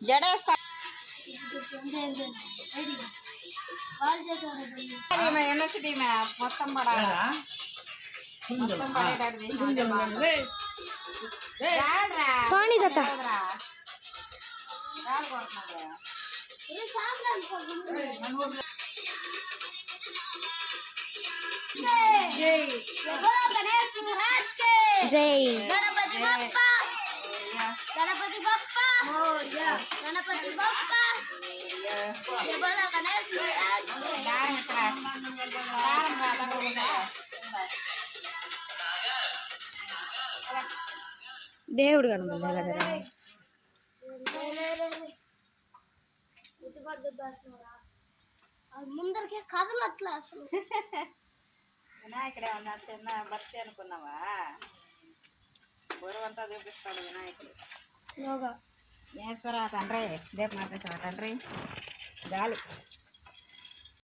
జడేస్తా ఎన్నొచ్చింది మొత్తం పడాలి మొత్తం పడేటట్టు పానీ తాత జై గణపతి బప్పా గణపతి బప్పా గణపతి బప్పా దేవుడు కనబడలే కదా ముందరికే కథలు అట్లా అసలు వినాయకుడే ఉన్నా చిన్న భక్తి అనుకున్నావా బరువంతా చూపిస్తాడు వినాయకుడు యోగా ఈశ్వర తండ్రి దేపు మాట్లాడతావా తండ్రి గాలి